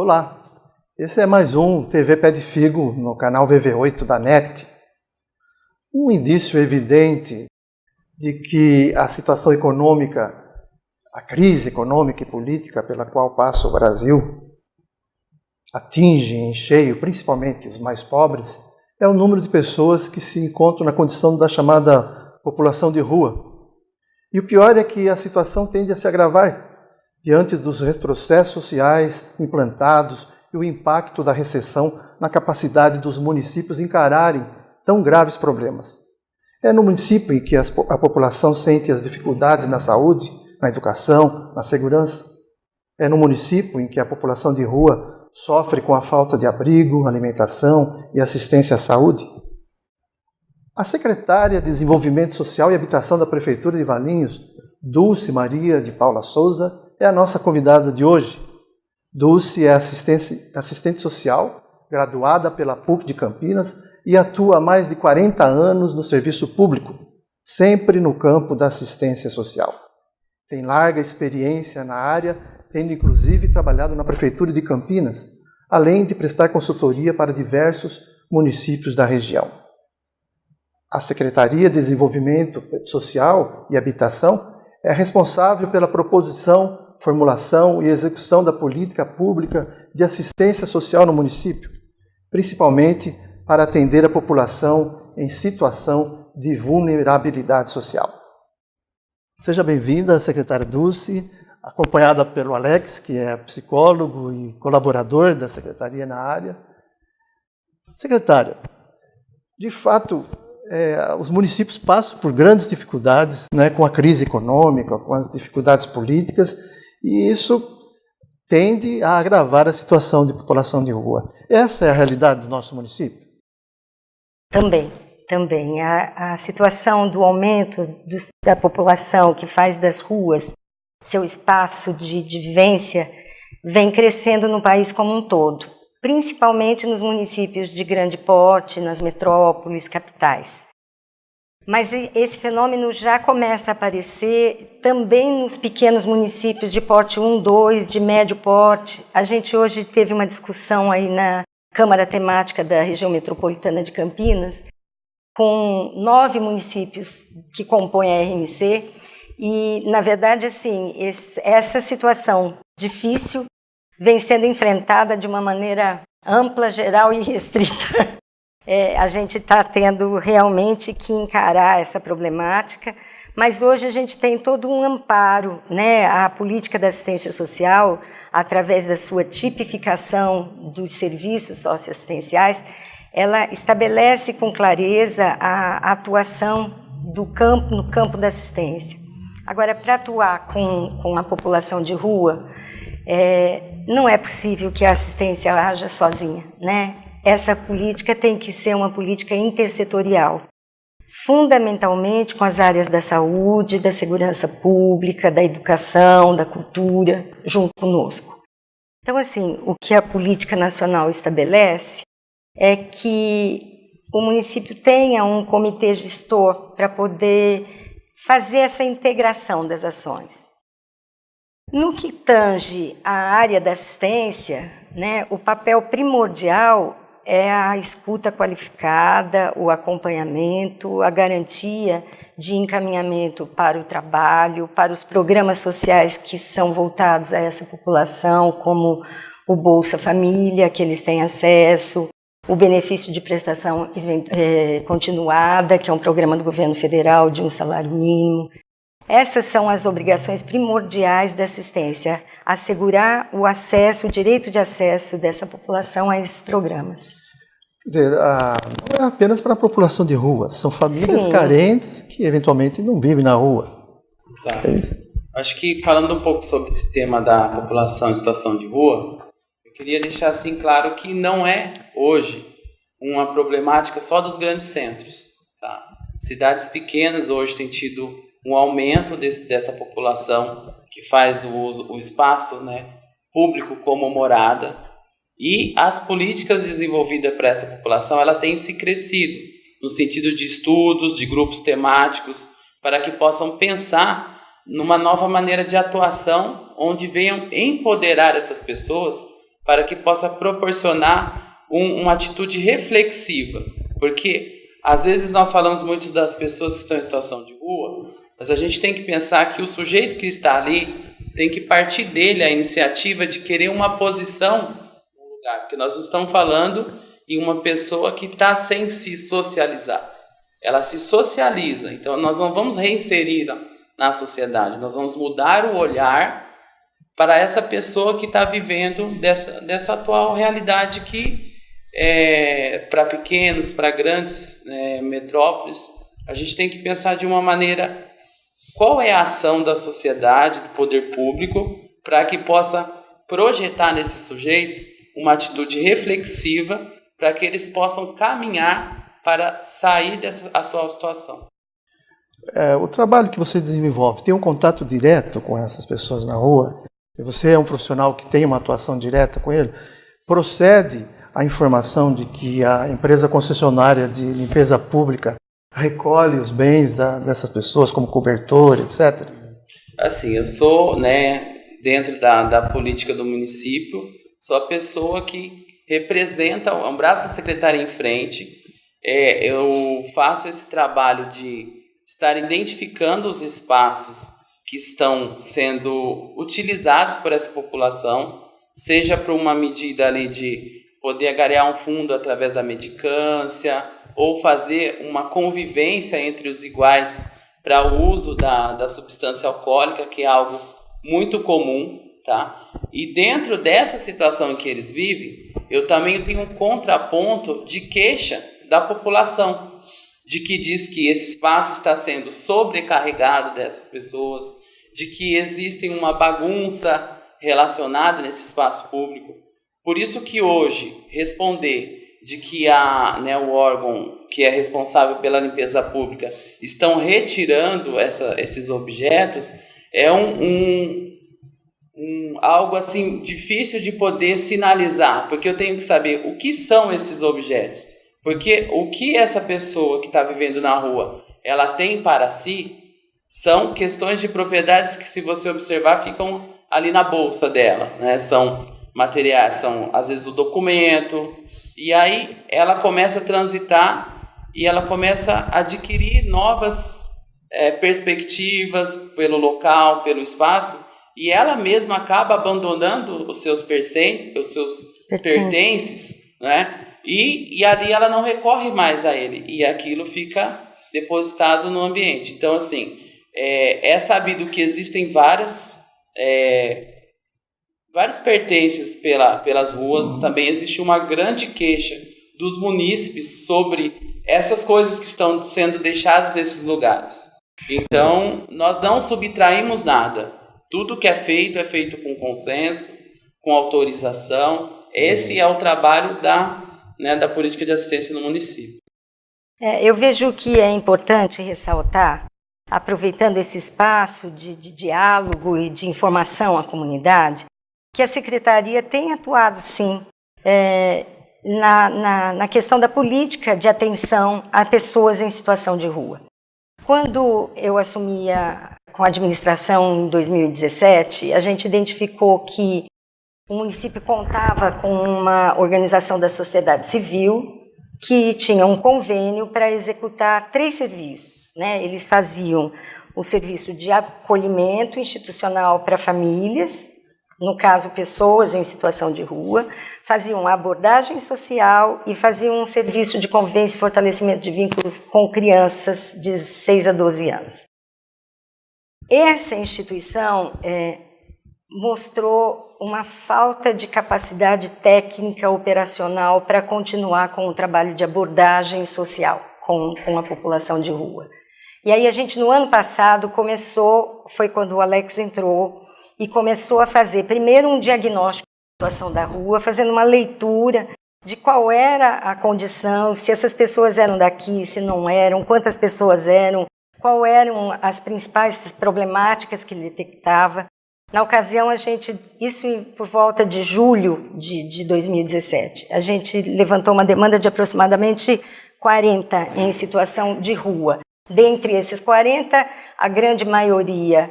Olá, esse é mais um TV Pé de Figo no canal VV8 da NET. Um indício evidente de que a situação econômica, a crise econômica e política pela qual passa o Brasil, atinge em cheio principalmente os mais pobres, é o número de pessoas que se encontram na condição da chamada população de rua. E o pior é que a situação tende a se agravar diante dos retrocessos sociais implantados e o impacto da recessão na capacidade dos municípios encararem tão graves problemas. É no município em que a população sente as dificuldades na saúde, na educação, na segurança. É no município em que a população de rua sofre com a falta de abrigo, alimentação e assistência à saúde. A secretária de Desenvolvimento Social e Habitação da Prefeitura de Valinhos, Dulce Maria de Paula Souza, é a nossa convidada de hoje. Dulce é assistente social, graduada pela PUC de Campinas e atua há mais de 40 anos no serviço público, sempre no campo da assistência social. Tem larga experiência na área, tendo inclusive trabalhado na Prefeitura de Campinas, além de prestar consultoria para diversos municípios da região. A Secretaria de Desenvolvimento Social e Habitação é responsável pela proposição, formulação e execução da política pública de assistência social no município, principalmente para atender a população em situação de vulnerabilidade social. Seja bem-vinda, secretária Dulce, acompanhada pelo Alex, que é psicólogo e colaborador da Secretaria na área. Secretária, de fato, os municípios passam por grandes dificuldades, com a crise econômica, com as dificuldades políticas, e isso tende a agravar a situação de população de rua. Essa é a realidade do nosso município? Também. A situação do aumento da população que faz das ruas seu espaço de vivência vem crescendo no país como um todo, principalmente nos municípios de grande porte, nas metrópoles, capitais. Mas esse fenômeno já começa a aparecer também nos pequenos municípios de porte 1, 2, de médio porte. A gente hoje teve uma discussão aí na Câmara Temática da Região Metropolitana de Campinas, com 9 municípios que compõem a RMC, e, na verdade, assim, essa situação difícil vem sendo enfrentada de uma maneira ampla, geral e restrita. A gente está tendo realmente que encarar essa problemática, mas hoje a gente tem todo um amparo, a política da assistência social, através da sua tipificação dos serviços socioassistenciais, ela estabelece com clareza a atuação no campo da assistência. Agora, para atuar com a população de rua, não é possível que a assistência haja sozinha, Essa política tem que ser uma política intersetorial, fundamentalmente com as áreas da saúde, da segurança pública, da educação, da cultura, junto conosco. Então, assim, o que a política nacional estabelece é que o município tenha um comitê gestor para poder fazer essa integração das ações. No que tange à área da assistência, o papel primordial é a escuta qualificada, o acompanhamento, a garantia de encaminhamento para o trabalho, para os programas sociais que são voltados a essa população, como o Bolsa Família, que eles têm acesso, o benefício de prestação continuada, que é um programa do governo federal de um salário mínimo. Essas são as obrigações primordiais da assistência, assegurar o acesso, o direito de acesso dessa população a esses programas. Quer dizer, não é apenas para a população de rua, são famílias carentes que eventualmente não vivem na rua. Exato. Acho que falando um pouco sobre esse tema da população em situação de rua, eu queria deixar assim claro que não é hoje uma problemática só dos grandes centros. Tá? Cidades pequenas hoje têm tido um aumento dessa população que faz o espaço público como morada, e as políticas desenvolvidas para essa população ela tem se crescido no sentido de estudos, de grupos temáticos, para que possam pensar numa nova maneira de atuação onde venham empoderar essas pessoas para que possa proporcionar uma atitude reflexiva, porque às vezes nós falamos muito das pessoas que estão em situação de rua, mas a gente tem que pensar que o sujeito que está ali tem que partir dele a iniciativa de querer uma posição no lugar, porque nós não estamos falando em uma pessoa que está sem se socializar. Ela se socializa, então nós não vamos reinserir na sociedade, nós vamos mudar o olhar para essa pessoa que está vivendo dessa atual realidade que, para pequenos, para grandes metrópoles, a gente tem que pensar de uma maneira, qual é a ação da sociedade, do poder público, para que possa projetar nesses sujeitos uma atitude reflexiva para que eles possam caminhar para sair dessa atual situação. O trabalho que você desenvolve tem um contato direto com essas pessoas na rua? Você é um profissional que tem uma atuação direta com ele? Procede a informação de que a empresa concessionária de limpeza pública recolhe os bens dessas pessoas, como cobertor, etc? Assim, eu sou, dentro da política do município, sou a pessoa que representa um braço da secretaria em frente. Eu faço esse trabalho de estar identificando os espaços que estão sendo utilizados por essa população, seja por uma medida ali de poder angariar um fundo através da mendicância, ou fazer uma convivência entre os iguais para o uso da substância alcoólica, que é algo muito comum, tá? E dentro dessa situação em que eles vivem, eu também tenho um contraponto de queixa da população, de que diz que esse espaço está sendo sobrecarregado dessas pessoas, de que existe uma bagunça relacionada nesse espaço público. Por isso que hoje responder de que o órgão que é responsável pela limpeza pública estão retirando esses objetos é algo assim difícil de poder sinalizar, porque eu tenho que saber o que são esses objetos, porque o que essa pessoa que está vivendo na rua ela tem para si são questões de propriedades que, se você observar, ficam ali na bolsa dela, né? São materiais, são às vezes o documento, e aí ela começa a transitar e ela começa a adquirir novas perspectivas pelo local, pelo espaço, e ela mesma acaba abandonando os seus pertences, né? E ali ela não recorre mais a ele, e aquilo fica depositado no ambiente. Então, assim, é sabido que existem vários pertences pelas ruas. Também existe uma grande queixa dos munícipes sobre essas coisas que estão sendo deixadas nesses lugares. Então, nós não subtraímos nada. Tudo que é feito com consenso, com autorização. Esse é o trabalho da política de assistência no município. Eu vejo que é importante ressaltar, aproveitando esse espaço de diálogo e de informação à comunidade, que a Secretaria tem atuado, sim, na questão da política de atenção a pessoas em situação de rua. Quando eu assumia com a administração em 2017, a gente identificou que o município contava com uma organização da sociedade civil que tinha um convênio para executar 3 serviços, né? Eles faziam o serviço de acolhimento institucional para famílias, no caso, pessoas em situação de rua, faziam abordagem social e faziam um serviço de convivência e fortalecimento de vínculos com crianças de 6 a 12 anos. Essa instituição mostrou uma falta de capacidade técnica operacional para continuar com o trabalho de abordagem social com a população de rua. E aí a gente, no ano passado, foi quando o Alex entrou, e começou a fazer primeiro um diagnóstico da situação da rua, fazendo uma leitura de qual era a condição, se essas pessoas eram daqui, se não eram, quantas pessoas eram, quais eram as principais problemáticas que ele detectava. Na ocasião, isso por volta de julho de 2017, a gente levantou uma demanda de aproximadamente 40 em situação de rua. Dentre esses 40, a grande maioria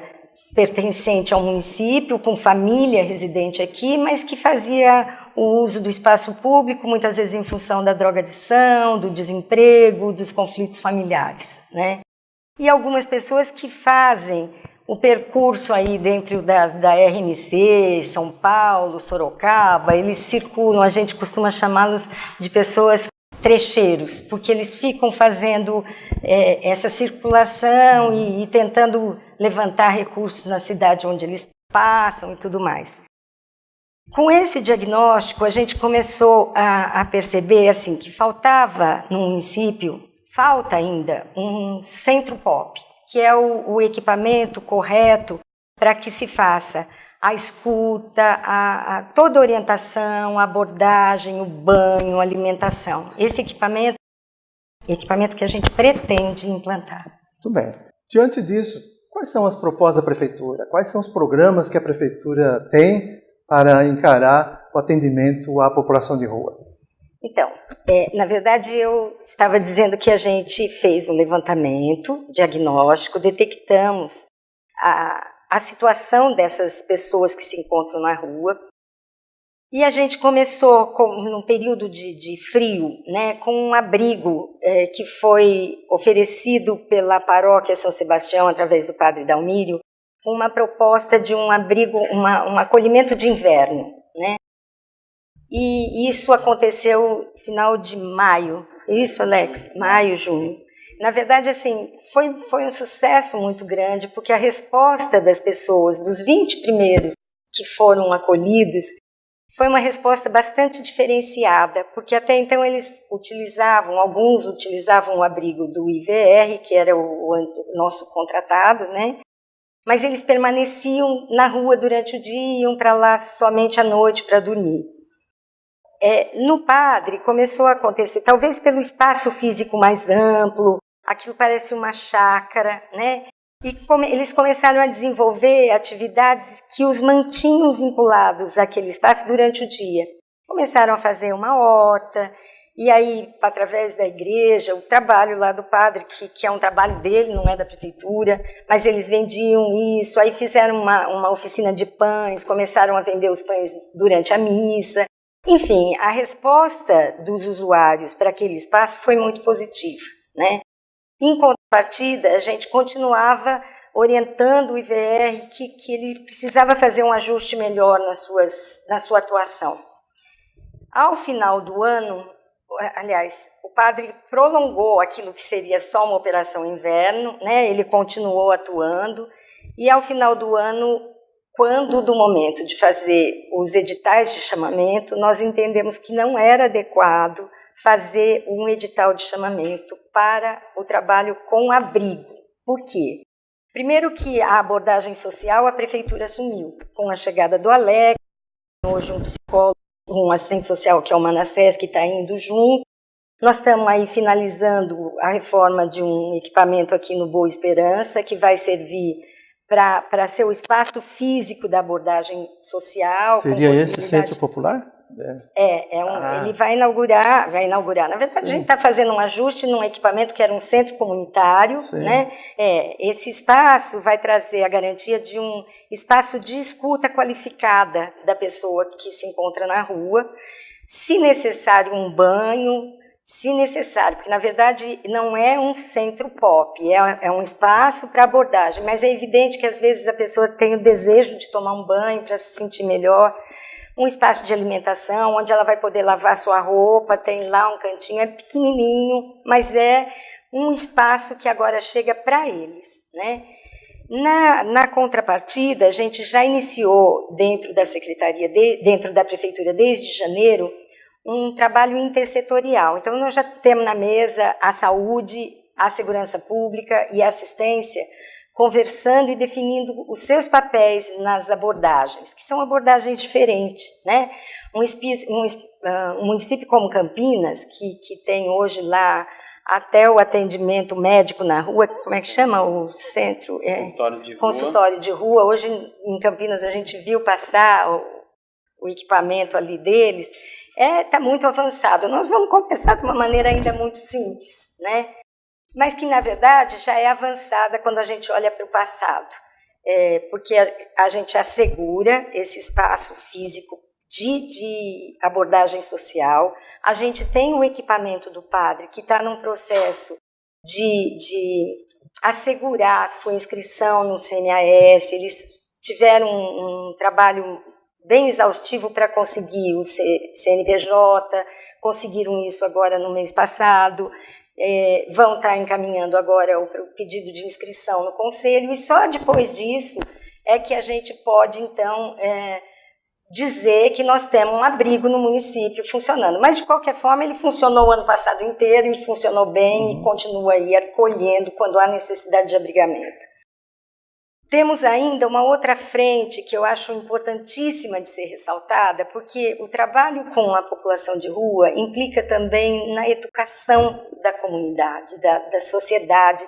pertencente ao município, com família residente aqui, mas que fazia o uso do espaço público, muitas vezes em função da drogadição, do desemprego, dos conflitos familiares, né? E algumas pessoas que fazem o percurso aí dentro da RMC, São Paulo, Sorocaba, eles circulam, a gente costuma chamá-los de pessoas trecheiros, porque eles ficam fazendo essa circulação e tentando levantar recursos na cidade onde eles passam e tudo mais. Com esse diagnóstico, a gente começou a perceber assim, que faltava no município, falta ainda um centro POP, que é o equipamento correto para que se faça a escuta, toda a orientação, a abordagem, o banho, a alimentação. Esse equipamento que a gente pretende implantar. Muito bem. Diante disso, quais são as propostas da Prefeitura? Quais são os programas que a Prefeitura tem para encarar o atendimento à população de rua? Então, na verdade, eu estava dizendo que a gente fez um levantamento diagnóstico, detectamos a situação dessas pessoas que se encontram na rua, e a gente começou num período de frio, né, com um abrigo que foi oferecido pela paróquia São Sebastião, através do padre Dalmírio, uma proposta de um abrigo, um acolhimento de inverno, né? E isso aconteceu no final de maio. Isso, Alex? Maio, junho. Na verdade, assim, foi um sucesso muito grande, porque a resposta das pessoas, dos 20 primeiros que foram acolhidos, foi uma resposta bastante diferenciada, porque até então alguns utilizavam o abrigo do IVR, que era o nosso contratado, né? Mas eles permaneciam na rua durante o dia, iam para lá somente à noite para dormir. No Padre começou a acontecer, talvez pelo espaço físico mais amplo, aquilo parece uma chácara, né? E eles começaram a desenvolver atividades que os mantinham vinculados àquele espaço durante o dia. Começaram a fazer uma horta, e aí, através da igreja, o trabalho lá do padre, que é um trabalho dele, não é da prefeitura, mas eles vendiam isso, aí fizeram uma oficina de pães, começaram a vender os pães durante a missa. Enfim, a resposta dos usuários para aquele espaço foi muito positiva, né? Em contrapartida, a gente continuava orientando o IVR que ele precisava fazer um ajuste melhor na sua atuação. Ao final do ano, aliás, o padre prolongou aquilo que seria só uma operação inverno, né? Ele continuou atuando, e ao final do ano, quando do momento de fazer os editais de chamamento, nós entendemos que não era adequado fazer um edital de chamamento para o trabalho com abrigo. Por quê? Primeiro que a abordagem social a prefeitura assumiu, com a chegada do Alex, hoje um psicólogo, um assistente social que é o Manassés, que está indo junto. Nós estamos aí finalizando a reforma de um equipamento aqui no Boa Esperança, que vai servir para ser o espaço físico da abordagem social. Seria esse centro popular? Ele vai inaugurar. Na verdade, sim, a gente está fazendo um ajuste num equipamento que era um centro comunitário, né? Esse espaço vai trazer a garantia de um espaço de escuta qualificada da pessoa que se encontra na rua, se necessário um banho, se necessário, porque na verdade não é um centro POP, é um espaço para abordagem, mas é evidente que às vezes a pessoa tem o desejo de tomar um banho para se sentir melhor. Um espaço de alimentação, onde ela vai poder lavar sua roupa, tem lá um cantinho, é pequenininho, mas é um espaço que agora chega para eles, né? Na contrapartida, a gente já iniciou dentro da secretaria, dentro da prefeitura desde janeiro, um trabalho intersetorial. Então, nós já temos na mesa a saúde, a segurança pública e a assistência, conversando e definindo os seus papéis nas abordagens, que são abordagens diferentes, né? Um município como Campinas, que tem hoje lá até o atendimento médico na rua, como é que chama o centro? Consultório de rua. Hoje em Campinas a gente viu passar o equipamento ali deles, está muito avançado. Nós vamos começar de uma maneira ainda muito simples, né? Mas que, na verdade, já é avançada quando a gente olha para o passado, porque a gente assegura esse espaço físico de abordagem social. A gente tem o equipamento do padre, que está num processo de assegurar a sua inscrição no CNAS. Eles tiveram um trabalho bem exaustivo para conseguir o CNPJ, conseguiram isso agora no mês passado, vão estar encaminhando agora o pedido de inscrição no conselho, e só depois disso é que a gente pode, então, dizer que nós temos um abrigo no município funcionando. Mas, de qualquer forma, ele funcionou o ano passado inteiro e funcionou bem e continua aí acolhendo quando há necessidade de abrigamento. Temos ainda uma outra frente que eu acho importantíssima de ser ressaltada, porque o trabalho com a população de rua implica também na educação da comunidade, da sociedade,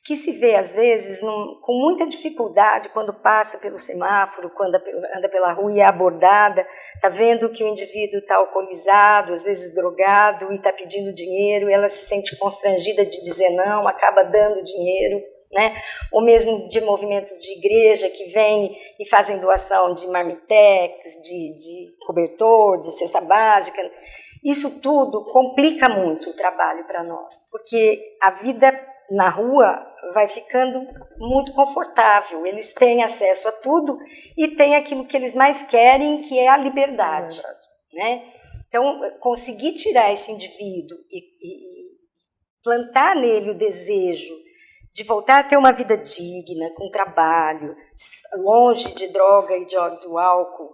que se vê, às vezes, com muita dificuldade quando passa pelo semáforo, quando anda pela rua e é abordada, está vendo que o indivíduo está alcoolizado, às vezes drogado, e está pedindo dinheiro, e ela se sente constrangida de dizer não, acaba dando dinheiro, né? Ou mesmo de movimentos de igreja que vêm e fazem doação de marmitex, de cobertor, de cesta básica. Isso tudo complica muito o trabalho para nós, porque a vida na rua vai ficando muito confortável, eles têm acesso a tudo e têm aquilo que eles mais querem, que é a liberdade, né? Então, conseguir tirar esse indivíduo e plantar nele o desejo de voltar a ter uma vida digna, com trabalho, longe de droga e do álcool,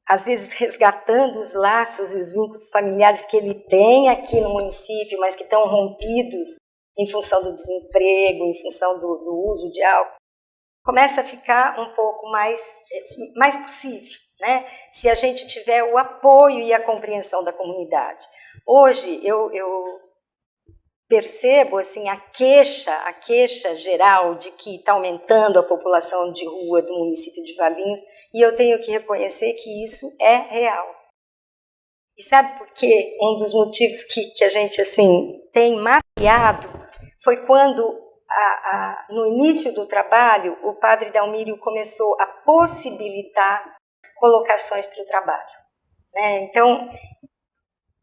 às vezes resgatando os laços e os vínculos familiares que ele tem aqui no município, mas que estão rompidos em função do desemprego, em função do uso de álcool, começa a ficar um pouco mais possível, né? Se a gente tiver o apoio e a compreensão da comunidade. Hoje, eu percebo assim, a queixa geral de que está aumentando a população de rua do município de Valinhos, e eu tenho que reconhecer que isso é real. E sabe por quê? Um dos motivos que a gente assim, tem mapeado foi quando, no início do trabalho, o padre Dalmírio começou a possibilitar colocações para o trabalho, né? Então,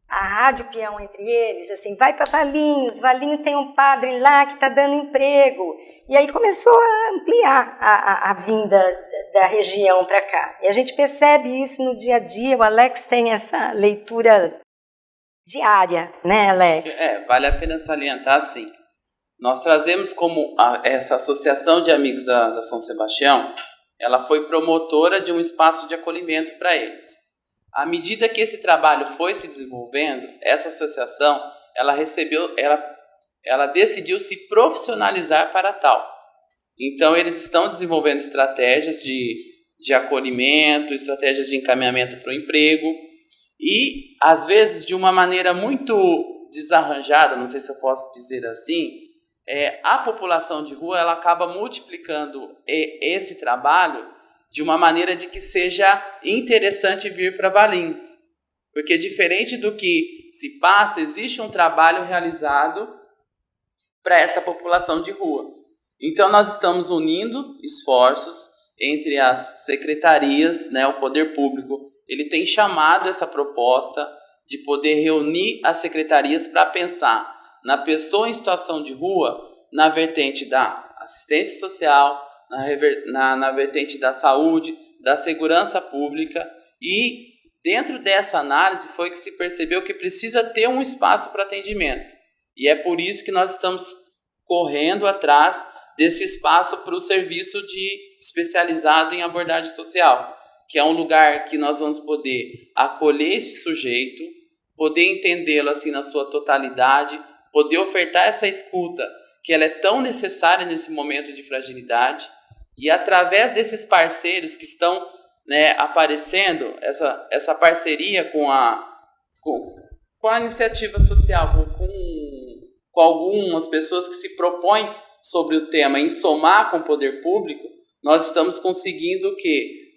a Rádio Peão entre eles, assim, vai para Valinhos, Valinhos tem um padre lá que está dando emprego. E aí começou a ampliar a vinda da região para cá. E a gente percebe isso no dia a dia, o Alex tem essa leitura diária, né, Alex? Vale a pena salientar, assim, nós trazemos como essa Associação de Amigos da São Sebastião, ela foi promotora de um espaço de acolhimento para eles. À medida que esse trabalho foi se desenvolvendo, essa associação, ela decidiu se profissionalizar para tal. Então, eles estão desenvolvendo estratégias de acolhimento, estratégias de encaminhamento para o emprego, e, às vezes, de uma maneira muito desarranjada, não sei se eu posso dizer assim, a população de rua ela acaba multiplicando esse trabalho de uma maneira de que seja interessante vir para Valinhos. Porque diferente do que se passa, existe um trabalho realizado para essa população de rua. Então, nós estamos unindo esforços entre as secretarias, né, o poder público. Ele tem chamado essa proposta de poder reunir as secretarias para pensar na pessoa em situação de rua, na vertente da assistência social, na vertente da saúde, da segurança pública, e dentro dessa análise foi que se percebeu que precisa ter um espaço para atendimento. E é por isso que nós estamos correndo atrás desse espaço para o serviço especializado em abordagem social, que é um lugar que nós vamos poder acolher esse sujeito, poder entendê-lo assim na sua totalidade, poder ofertar essa escuta que ela é tão necessária nesse momento de fragilidade, e através desses parceiros que estão, né, aparecendo, essa parceria com a iniciativa social, com algumas pessoas que se propõem sobre o tema em somar com o poder público, nós estamos conseguindo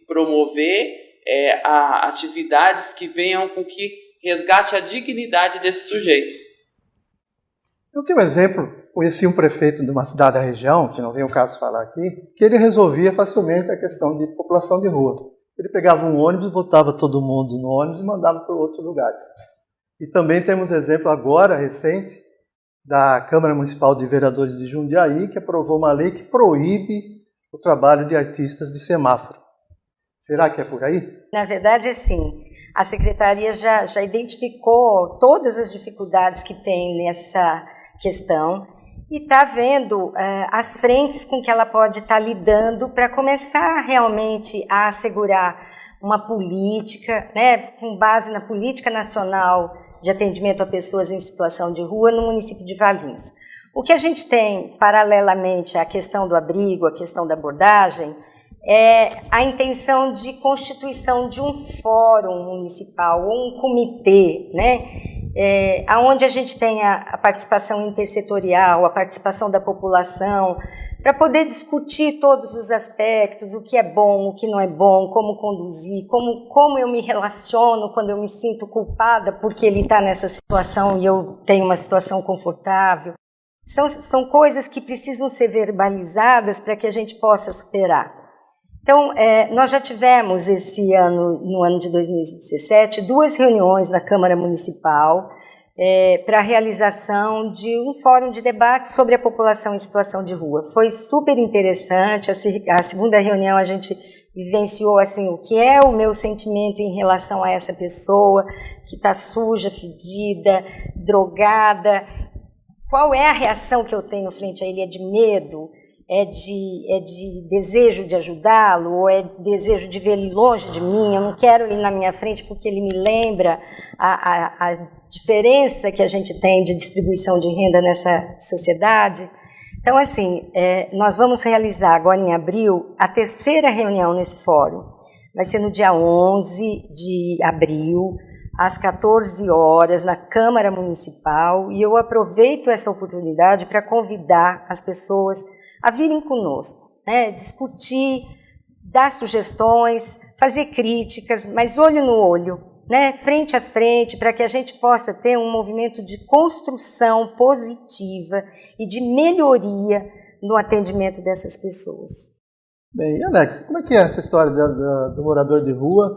promover atividades que venham com que resgate a dignidade desses sujeitos. Eu tenho um exemplo, conheci um prefeito de uma cidade da região, que não vem o caso falar aqui, que ele resolvia facilmente a questão de população de rua. Ele pegava um ônibus, botava todo mundo no ônibus e mandava para outros lugares. E também temos exemplo agora, recente, da Câmara Municipal de Vereadores de Jundiaí, que aprovou uma lei que proíbe o trabalho de artistas de semáforo. Será que é por aí? Na verdade, sim. A Secretaria já identificou todas as dificuldades que tem nessa questão e está vendo as frentes com que ela pode estar lidando para começar realmente a assegurar uma política, né, com base na Política Nacional de Atendimento a Pessoas em Situação de Rua no município de Valinhos. O que a gente tem, paralelamente à questão do abrigo, à questão da abordagem, é a intenção de constituição de um fórum municipal, ou um comitê, né, onde a gente tenha a participação intersetorial, a participação da população, para poder discutir todos os aspectos, o que é bom, o que não é bom, como conduzir, como eu me relaciono quando eu me sinto culpada porque ele está nessa situação e eu tenho uma situação confortável. São coisas que precisam ser verbalizadas para que a gente possa superar. Então, nós já tivemos esse ano, no ano de 2017, 2 reuniões na Câmara Municipal para a realização de um fórum de debate sobre a população em situação de rua. Foi super interessante. A segunda reunião a gente vivenciou assim, o que é o meu sentimento em relação a essa pessoa que está suja, fedida, drogada. Qual é a reação que eu tenho frente a ele? É de medo? É de desejo de ajudá-lo, ou é desejo de ver ele longe de mim, eu não quero ele na minha frente porque ele me lembra a diferença que a gente tem de distribuição de renda nessa sociedade. Então, assim, nós vamos realizar agora em abril a 3ª reunião nesse fórum. Vai ser no dia 11 de abril, às 14 horas, na Câmara Municipal, e eu aproveito essa oportunidade para convidar as pessoas a virem conosco, né, discutir, dar sugestões, fazer críticas, mas olho no olho, né, frente a frente, para que a gente possa ter um movimento de construção positiva e de melhoria no atendimento dessas pessoas. Bem, Alex, como é que é essa história do morador de rua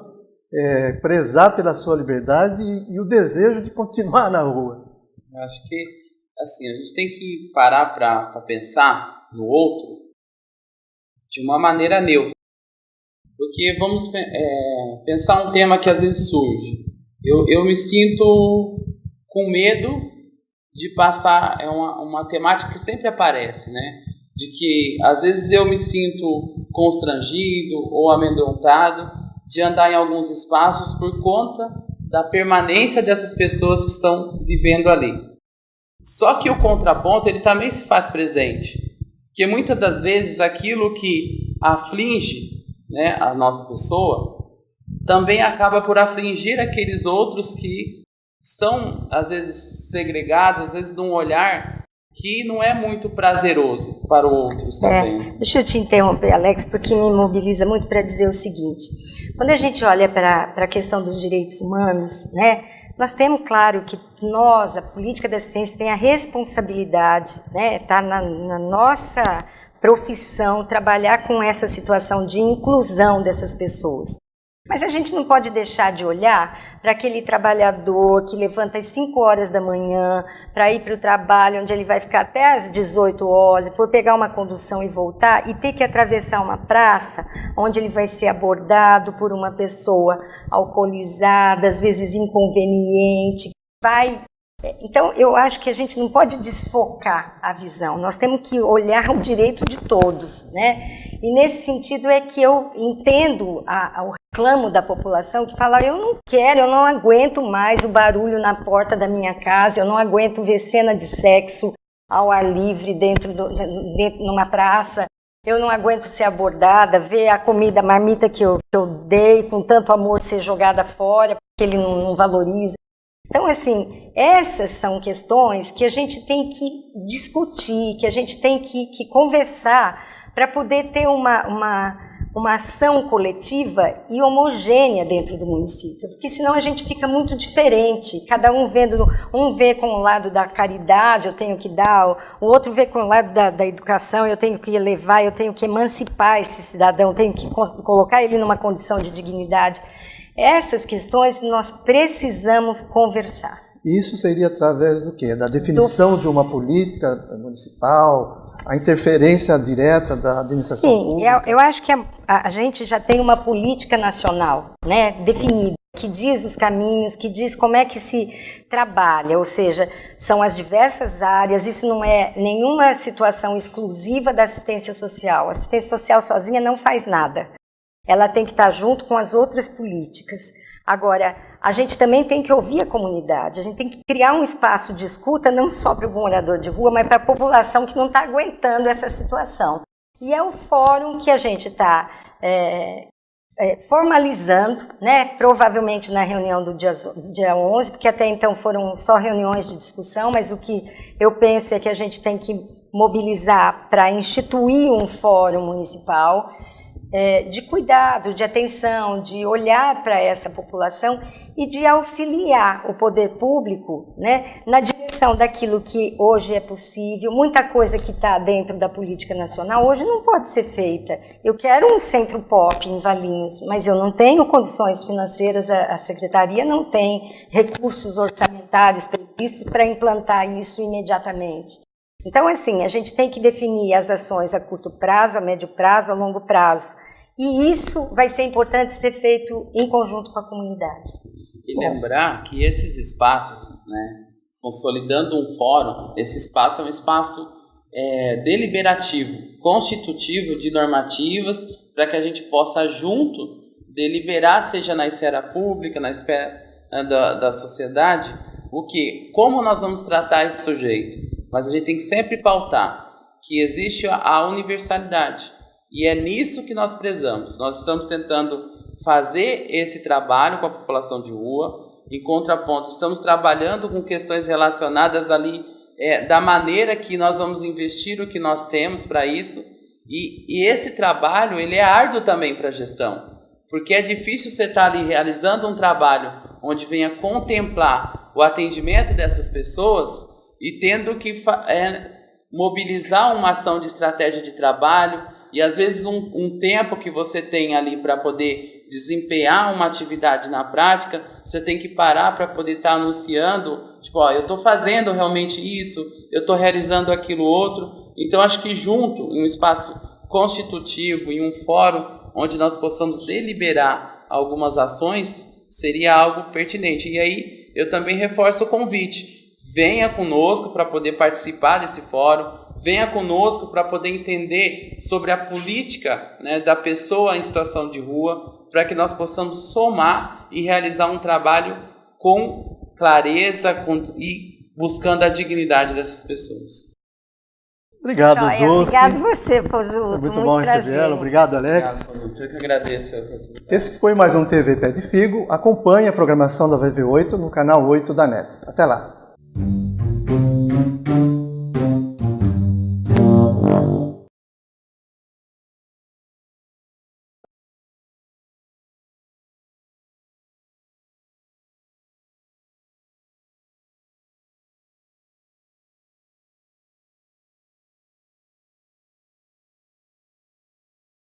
prezar pela sua liberdade e o desejo de continuar na rua? Eu acho que assim, a gente tem que parar para pensar no outro de uma maneira neutra. Porque vamos pensar um tema que às vezes surge. Eu me sinto com medo de passar, uma temática que sempre aparece, né? De que às vezes eu me sinto constrangido ou amedrontado de andar em alguns espaços por conta da permanência dessas pessoas que estão vivendo ali. Só que o contraponto ele também se faz presente. Porque muitas das vezes aquilo que aflige, né, a nossa pessoa também acaba por afligir aqueles outros que estão, às vezes, segregados, às vezes, de um olhar que não é muito prazeroso para o outro estar vendo. Deixa eu te interromper, Alex, porque me mobiliza muito para dizer o seguinte. Quando a gente olha para a questão dos direitos humanos, né, nós temos, claro, que nós, a política da assistência, tem a responsabilidade, né, está na nossa profissão trabalhar com essa situação de inclusão dessas pessoas. Mas a gente não pode deixar de olhar para aquele trabalhador que levanta às 5 horas da manhã para ir para o trabalho, onde ele vai ficar até às 18 horas, por pegar uma condução e voltar, e ter que atravessar uma praça, onde ele vai ser abordado por uma pessoa alcoolizada, às vezes inconveniente, Então, eu acho que a gente não pode desfocar a visão, nós temos que olhar o direito de todos, né? E nesse sentido é que eu entendo o reclamo da população que fala, eu não quero, eu não aguento mais o barulho na porta da minha casa, eu não aguento ver cena de sexo ao ar livre dentro numa praça, eu não aguento ser abordada, ver a comida, a marmita que eu dei com tanto amor ser jogada fora, porque ele não valoriza. Então, assim, essas são questões que a gente tem que discutir, que a gente tem que conversar para poder ter uma uma ação coletiva e homogênea dentro do município, porque senão a gente fica muito diferente, cada um vendo, um vê com o lado da caridade, eu tenho que dar, o outro vê com o lado da educação, eu tenho que elevar, eu tenho que emancipar esse cidadão, tenho que colocar ele numa condição de dignidade. Essas questões nós precisamos conversar. Isso seria através do quê? Da definição de uma política municipal, a interferência direta da administração pública? Sim, eu acho que a gente já tem uma política nacional, né, definida, que diz os caminhos, que diz como é que se trabalha, ou seja, são as diversas áreas, isso não é nenhuma situação exclusiva da assistência social. A assistência social sozinha não faz nada. Ela tem que estar junto com as outras políticas. Agora, a gente também tem que ouvir a comunidade, a gente tem que criar um espaço de escuta não só para o morador de rua, mas para a população que não está aguentando essa situação. E é o fórum que a gente está formalizando, né, provavelmente na reunião do dia 11, porque até então foram só reuniões de discussão, mas o que eu penso é que a gente tem que mobilizar para instituir um fórum municipal de cuidado, de atenção, de olhar para essa população e de auxiliar o poder público, né, na direção daquilo que hoje é possível. Muita coisa que está dentro da política nacional hoje não pode ser feita. Eu quero um centro pop em Valinhos, mas eu não tenho condições financeiras, a secretaria não tem recursos orçamentários previstos para implantar isso imediatamente. Então, assim, a gente tem que definir as ações a curto prazo, a médio prazo, a longo prazo. E isso vai ser importante ser feito em conjunto com a comunidade. E lembrar que esses espaços, né, consolidando um fórum, esse espaço é um espaço deliberativo, constitutivo de normativas, para que a gente possa, junto, deliberar, seja na esfera pública, na esfera da sociedade, como nós vamos tratar esse sujeito. Mas a gente tem que sempre pautar que existe a universalidade. E é nisso que nós prezamos. Nós estamos tentando fazer esse trabalho com a população de rua. Em contraponto, estamos trabalhando com questões relacionadas ali da maneira que nós vamos investir o que nós temos para isso. E esse trabalho ele é árduo também para a gestão. Porque é difícil você estar ali realizando um trabalho onde venha contemplar o atendimento dessas pessoas e tendo que mobilizar uma ação de estratégia de trabalho e às vezes um tempo que você tem ali para poder desempenhar uma atividade na prática, você tem que parar para poder estar anunciando, tipo, eu estou fazendo realmente isso, eu estou realizando aquilo outro. Então acho que junto, em um espaço constitutivo, em um fórum onde nós possamos deliberar algumas ações, seria algo pertinente. E aí eu também reforço o convite. Venha conosco para poder participar desse fórum, venha conosco para poder entender sobre a política, né, da pessoa em situação de rua, para que nós possamos somar e realizar um trabalho com clareza e buscando a dignidade dessas pessoas. Obrigado, Dulce. Obrigado você, Pozuto. Muito bom recebê-la. Obrigado, Alex. Obrigado, Pozuto. Eu que agradeço. Esse foi mais um TV Pé de Figo. Acompanhe a programação da VV8 no canal 8 da NET. Até lá.